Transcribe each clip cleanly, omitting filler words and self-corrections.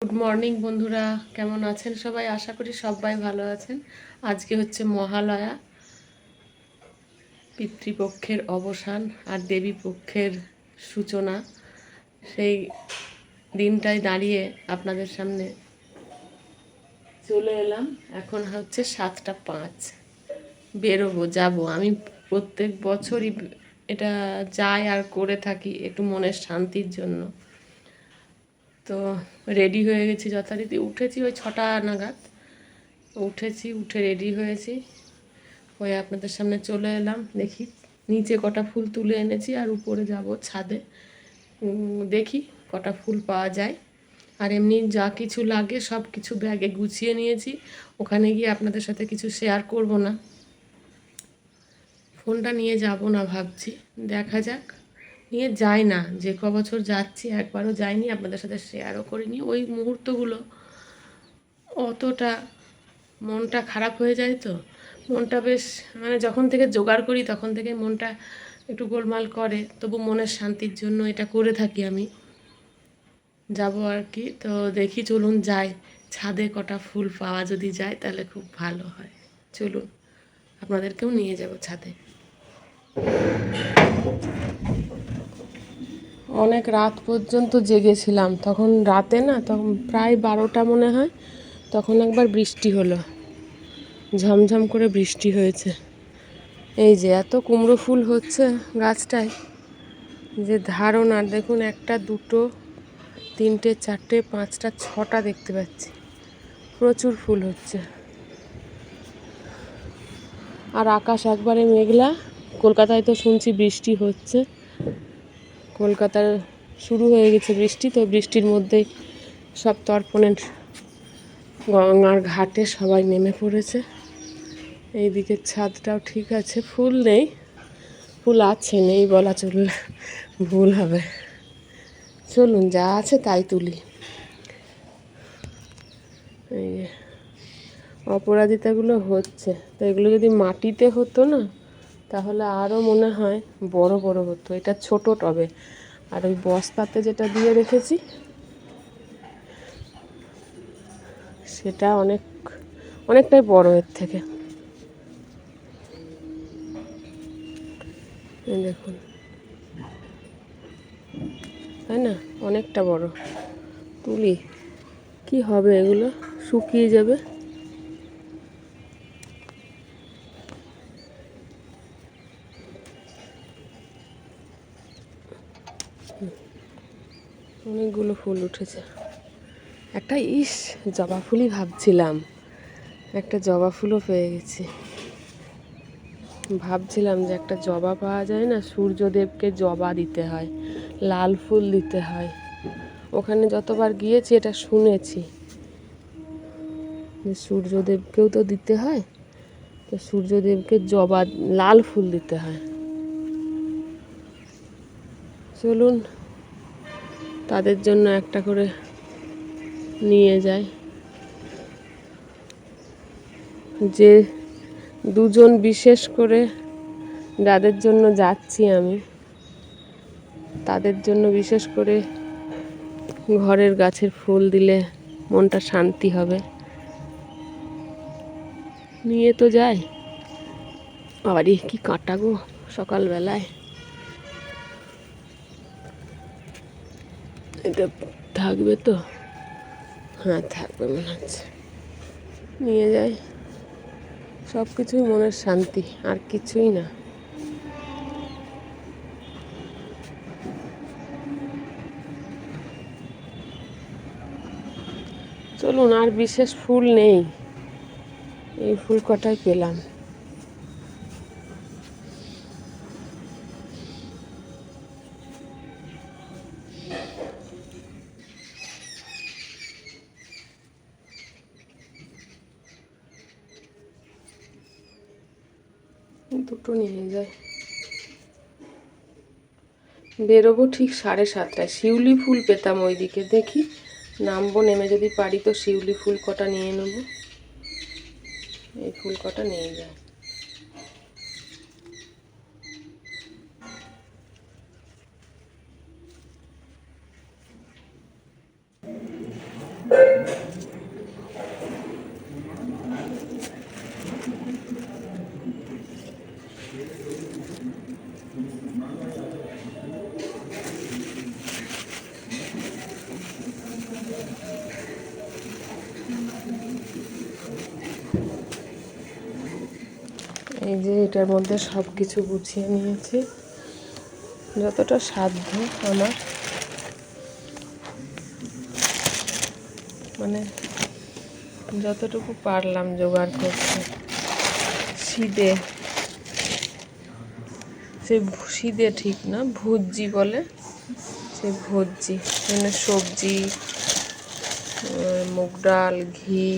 Good morning বন্ধুরা, কেমন আছেন সবাই? আশা করি সবাই ভালো আছেন। আজকে হচ্ছে মহালয়া, পিতৃপক্ষের অবসান আর দেবী পক্ষের সূচনা। সেই দিনটায় দাঁড়িয়ে আপনাদের সামনে চলে এলাম। এখন হচ্ছে 7:05, বেরোবো, যাব। আমি প্রত্যেক বছরই এটা যাই আর করে থাকি একটু মনের শান্তির জন্য। তো রেডি হয়ে গেছি, যথারীতি উঠেছি ওই 6টা নাগাদ উঠেছি, উঠে রেডি হয়েছি, হয়ে আপনাদের সামনে চলে এলাম। দেখি নিচে কটা ফুল তুলে এনেছি আর উপরে যাব ছাদে, দেখি কটা ফুল পাওয়া যায়। আর এমনি যা কিছু লাগে সব কিছু ব্যাগে গুছিয়ে নিয়েছি। ওখানে গিয়ে আপনাদের সাথে কিছু শেয়ার করব না, ফোনটা নিয়ে যাব না ভাবছি, দেখা যাক। নিয়ে যাই না, যে ক বছর যাচ্ছি একবারও যাইনি, আপনাদের সাথে শেয়ারও করিনি। ওই মুহূর্তগুলো অতটা মনটা খারাপ হয়ে যায়, তো মনটা বেশ মানে যখন থেকে জোগাড় করি তখন থেকে মনটা একটু গোলমাল করে। তবু মনের শান্তির জন্য এটা করে থাকি আমি, যাব আর কি। তো দেখি, চলুন যাই, ছাদে কটা ফুল পাওয়া যদি যায় তাহলে খুব ভালো হয়। চলুন, আপনাদেরকেও নিয়ে যাব ছাদে। অনেক রাত পর্যন্ত জেগেছিলাম, তখন রাতে না, তখন প্রায় 12টা মনে হয়, তখন একবার বৃষ্টি হলো, ঝমঝম করে বৃষ্টি হয়েছে। এই যে এত কুমড়ো ফুল হচ্ছে গাছটায়, যে ধারণা, দেখুন, একটা, দুটো, তিনটে, চারটে, পাঁচটা, 6টা দেখতে পাচ্ছি। প্রচুর ফুল হচ্ছে। আর আকাশ একবারে মেঘলা। কলকাতায় তো শুনছি বৃষ্টি হচ্ছে, কলকাতার শুরু হয়ে গেছে বৃষ্টি। তো বৃষ্টির মধ্যেই সব তর্পণের গঙ্গার ঘাটে সবাই নেমে পড়েছে। এই দিকের ছাদটাও ঠিক আছে, ফুল নেই, ফুল আছে, নেই বলা চললে ভুল হবে। চলুন, যা আছে তাই তুলি। এই যে অপরাজিতাগুলো হচ্ছে, তো এগুলো যদি মাটিতে হতো না তাহলে আরও মনে হয় বড় বড় হতো। এটা ছোট টবে, আর ওই বস্তাতে যেটা দিয়ে রেখেছি সেটা অনেকটাই বড় এর থেকে। দেখুন, তাই না, অনেকটা বড়। তুলি, কি হবে এগুলো, শুকিয়ে যাবে। অনেকগুলো ফুল উঠেছে। একটা জবা ফুলই ভাবছিলাম, একটা জবা ফুলও পেয়ে গেছি। ভাবছিলাম যে একটা জবা পাওয়া যায় না, সূর্যদেবকে জবা দিতে হয়, লাল ফুল দিতে হয়। ওখানে যতবার গিয়েছি এটা শুনেছি যে সূর্যদেবকেও তো দিতে হয়, তো সূর্যদেবকে জবা, লাল ফুল দিতে হয়। চলুন, তাদের জন্য একটা করে নিয়ে যাই। যে দুজন বিশেষ করে যাদের জন্য যাচ্ছি আমি, তাদের জন্য বিশেষ করে ঘরের গাছের ফুল দিলে মনটা শান্তি হবে। নিয়ে তো যাই। আবারই কি কাঁটা গো সকালবেলায়। এটা থাকবে তো? হ্যাঁ, থাকবে মনে হচ্ছে। নিয়ে যাই, সব কিছুই মনের শান্তি, আর কিছুই না। চলুন, আর বিশেষ ফুল নেই, এই ফুল কটাই পেলাম। দুটো নিয়ে যাই। বেরোবো ঠিক 7:30টায়। শিউলি ফুল পেতাম ওইদিকে, দেখি নামবো, নেমে যদি পারি তো শিউলি ফুল কটা নিয়ে নেবো। এই ফুল কটা নিয়ে যায়। এই যে এটার মধ্যে সব কিছু গুছিয়ে নিয়েছি, যতটা সাধ্য আমার, মানে যতটুকু পারলাম জোগাড় করতে। সিদে, সে সিদে ঠিক না, ভুজি বলে, সে ভুজি মানে সবজি, মুগ ডাল, ঘি।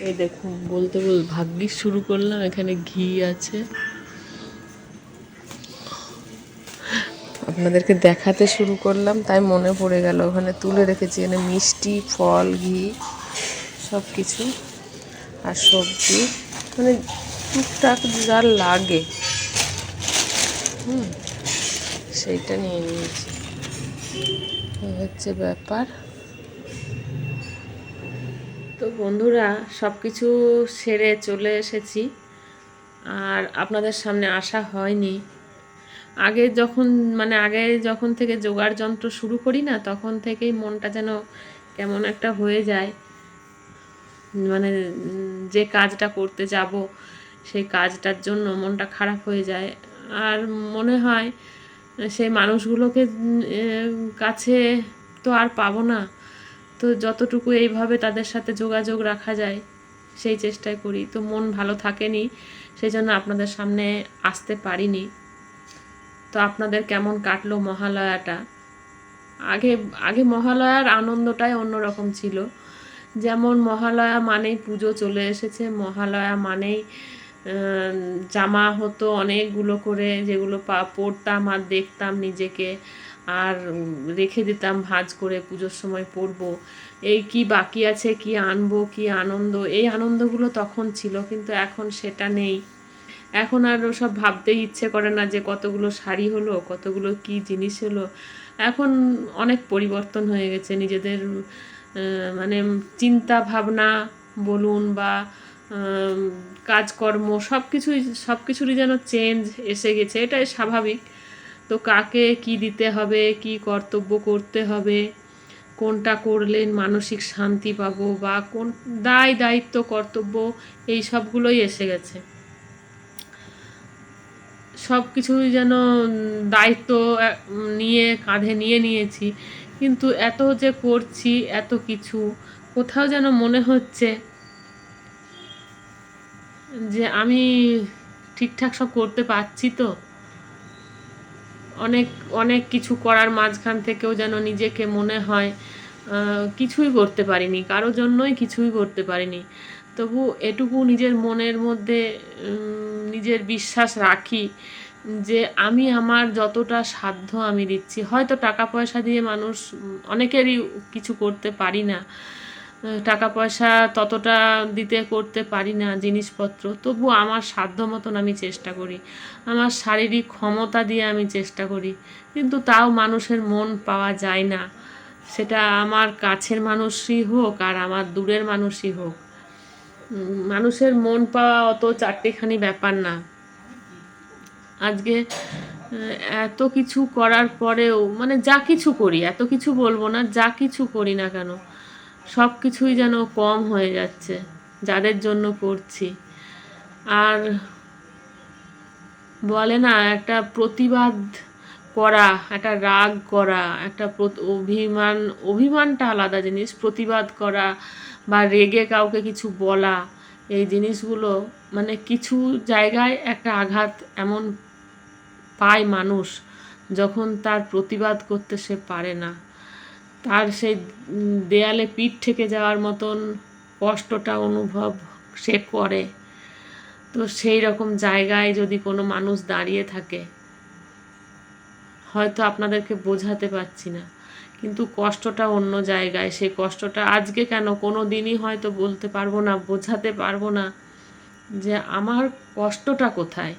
এই দেখুন, বলতে ভাগ্যিস শুরু করলাম, এখানে ঘি আছে, আপনাদেরকে দেখাতে শুরু করলাম, তাই মনে পড়ে গেল, ওখানে তুলে রেখেছি। এখানে মিষ্টি, ফল, ঘি সব কিছু, আর সবজি, মানে টুকটাক যা লাগে সেইটা নিয়ে নিয়েছি। এই হচ্ছে ব্যাপার। তো বন্ধুরা, সব কিছু সেরে চলে এসেছি, আর আপনাদের সামনে আসা হয়নি। আগে যখন থেকে জোগাড় যন্ত্র শুরু করি না, তখন থেকেই মনটা যেন কেমন একটা হয়ে যায়, মানে যে কাজটা করতে যাব সেই কাজটার জন্য মনটা খারাপ হয়ে যায়, আর মনে হয় সেই মানুষগুলোকে কাছে তো আর পাবো না, তো যতটুকু এইভাবে তাদের সাথে যোগাযোগ রাখা যায় সেই চেষ্টাই করি। তো মন ভালো থাকেনি, সেই জন্য আপনাদের সামনে আসতে পারিনি। তো আপনাদের কেমন কাটলো মহালয়াটা? আগে আগে মহালয়ার আনন্দটাই অন্যরকম ছিল। যেমন মহালয়া মানেই পুজো চলে এসেছে, মহালয়া মানেই জামা হতো অনেকগুলো করে, যেগুলো পরতাম আর দেখতাম নিজেকে, আর রেখে দিতাম ভাঁজ করে, পুজোর সময় পরবো। এই কি বাকি আছে, কি আনবো, কি আনন্দ, এই আনন্দগুলো তখন ছিল, কিন্তু এখন সেটা নেই। এখন আর ওসব ভাবতেই ইচ্ছে করে না যে কতগুলো শাড়ি হলো, কতগুলো কি জিনিস হলো। এখন অনেক পরিবর্তন হয়ে গেছে, নিজেদের মানে চিন্তা ভাবনা বলুন বা কাজকর্ম সব কিছুরই যেন চেঞ্জ এসে গেছে, এটাই স্বাভাবিক। তো কাকে কি দিতে হবে, কি কর্তব্য করতে হবে, কোনটা করলে মানসিক শান্তি পাবো, বা কোন দায়িত্ব কর্তব্য, এই সবগুলোই এসে গেছে। সব কিছুই যেন দায়িত্ব নিয়ে কাঁধে নিয়ে নিয়েছি, কিন্তু এত যে করছি, এত কিছু, কোথাও যেন মনে হচ্ছে যে আমি ঠিকঠাক সব করতে পারছি তো। অনেক অনেক কিছু করার মাঝখান থেকেও যেন নিজেকে মনে হয় কিছুই করতে পারিনি, কারোর জন্যই কিছুই করতে পারিনি। তবু এটুকু নিজের মনের মধ্যে নিজের বিশ্বাস রাখি যে আমি আমার যতটা সাধ্য আমি দিচ্ছি। হয়তো টাকা পয়সা দিয়ে মানুষ অনেকেরই কিছু করতে পারি না, টাকা পয়সা ততটা দিতে করতে পারি না জিনিসপত্র, তবু আমার সাধ্য মতন আমি চেষ্টা করি, আমার শারীরিক ক্ষমতা দিয়ে আমি চেষ্টা করি, কিন্তু তাও মানুষের মন পাওয়া যায় না। সেটা আমার কাছের মানুষই হোক আর আমার দূরের মানুষই হোক, মানুষের মন পাওয়া অত চারটেখানি ব্যাপার না। আজকে এত কিছু করার পরেও, মানে যা কিছু করি, এত কিছু বলবো না, যা কিছু করি না কেন, সব কিছুই যেন কম হয়ে যাচ্ছে যাদের জন্য করছি। আর বলে না, একটা প্রতিবাদ করা, একটা রাগ করা, একটা অভিমানটা আলাদা জিনিস, প্রতিবাদ করা বা রেগে কাউকে কিছু বলা, এই জিনিসগুলো মানে কিছু জায়গায় একটা আঘাত এমন পায় মানুষ, যখন তার প্রতিবাদ করতে সে পারে না, তার সেই দেয়ালে পিঠ ঠেকে যাওয়ার মতন কষ্টটা অনুভব সে করে। তো সেই রকম জায়গায় যদি কোনো মানুষ দাঁড়িয়ে থাকে, হয়তো আপনাদেরকে বোঝাতে পারছি না, কিন্তু কষ্টটা অন্য জায়গায়, সেই কষ্টটা আজকে কেন, কোনো দিনই হয়তো বলতে পারবো না, বোঝাতে পারবো না যে আমার কষ্টটা কোথায়।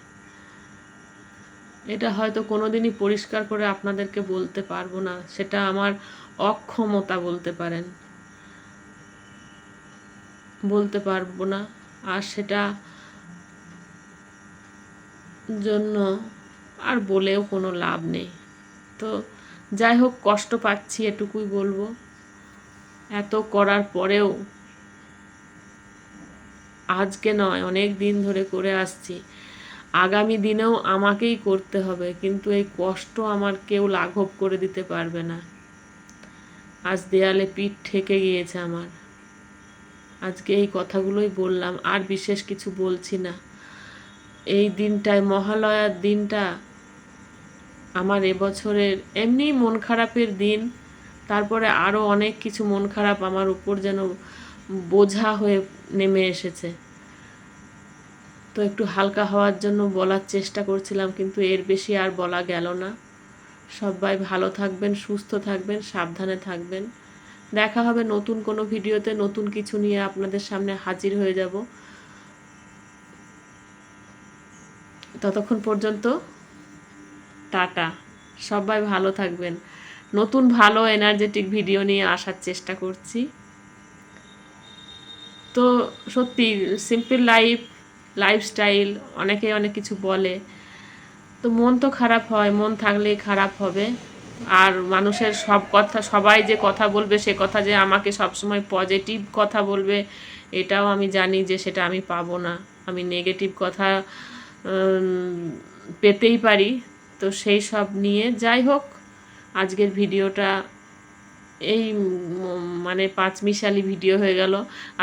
এটা হয়তো কোনো দিনই পরিষ্কার করে আপনাদেরকে বলতে পারবো না, সেটা আমার অক্ষমতা বলতে পারেন, বলতে পারবো না। আর সেটা জন্য আর বলেও কোনো লাভ নেই। তো যাই হোক, কষ্ট পাচ্ছি এটুকুই বলবো। এত করার পরেও, আজকে নয়, অনেক দিন ধরে করে আসছি, আগামী দিনেও আমাকেই করতে হবে, কিন্তু এই কষ্ট আমার কেউ লাঘব করে দিতে পারবে না। আজ দেয়ালে পিঠ ঠেকে গিয়েছে আমার। আজকে এই কথাগুলোই বললাম, আর বিশেষ কিছু বলছি না। এই দিনটায়, মহালয়ার দিনটা আমার এবছরের এমনি মন খারাপের দিন, তারপরে আরও অনেক কিছু মন খারাপ আমার উপর যেন বোঝা হয়ে নেমে এসেছে। তো একটু হালকা হওয়ার জন্য বলার চেষ্টা করছিলাম, কিন্তু এর বেশি আর বলা গেল না। সবাই ভালো থাকবেন, সুস্থ থাকবেন, সাবধানে থাকবেন। দেখা হবে নতুন কোনো ভিডিওতে, নতুন কিছু নিয়ে আপনাদের সামনে হাজির হয়ে যাব। ততক্ষণ পর্যন্ত টাটা, সবাই ভালো থাকবেন। নতুন ভালো এনার্জেটিক ভিডিও নিয়ে আসার চেষ্টা করছি। তো সত্যি সিম্পল লাইফস্টাইল, অনেকে অনেক কিছু বলে, তো মন তো খারাপ হয়, মন থাকলেই খারাপ হবে। আর মানুষের সব কথা, সবাই যে কথা বলবে সে কথা যে আমাকে সবসময় পজিটিভ কথা বলবে, এটাও আমি জানি যে সেটা আমি পাবো না। আমি নেগেটিভ কথা পেতেই পারি। তো সেই সব নিয়ে যাই হোক, আজকের ভিডিওটা এই মানে পাঁচমিশালি ভিডিও হয়ে গেল,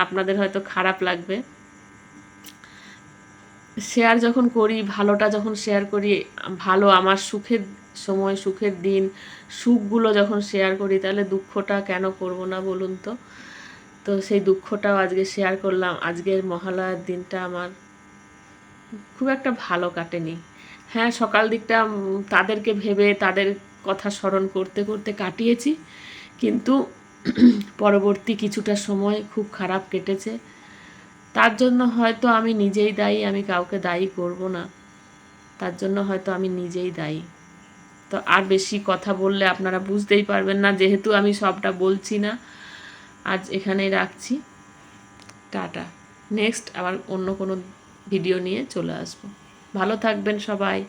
আপনাদের হয়তো খারাপ লাগবে। শেয়ার যখন করি, ভালোটা যখন শেয়ার করি, ভালো আমার সুখের সময়, সুখের দিন, সুখগুলো যখন শেয়ার করি, তাহলে দুঃখটা কেন করব না বলুন তো। তো সেই দুঃখটাও আজকে শেয়ার করলাম। আজকের মহালয়ার দিনটা আমার খুব একটা ভালো কাটেনি। হ্যাঁ, সকাল দিকটা তাদেরকে ভেবে, তাদের কথা স্মরণ করতে করতে কাটিয়েছি, কিন্তু পরবর্তী কিছুটা সময় খুব খারাপ কেটেছে। তার জন্য হয়তো আমি নিজেই দায়ী, আমি কাউকে দায়ী করব না। তার জন্য হয়তো আমি নিজেই দায়ী। তো আর বেশি কথা বললে আপনারা বুঝতেই পারবেন না, যেহেতু আমি সবটা বলছি না। আজ এখানেই রাখছি, টাটা। নেক্সট আবার অন্য কোনো ভিডিও নিয়ে চলে আসবো। ভালো থাকবেন সবাই।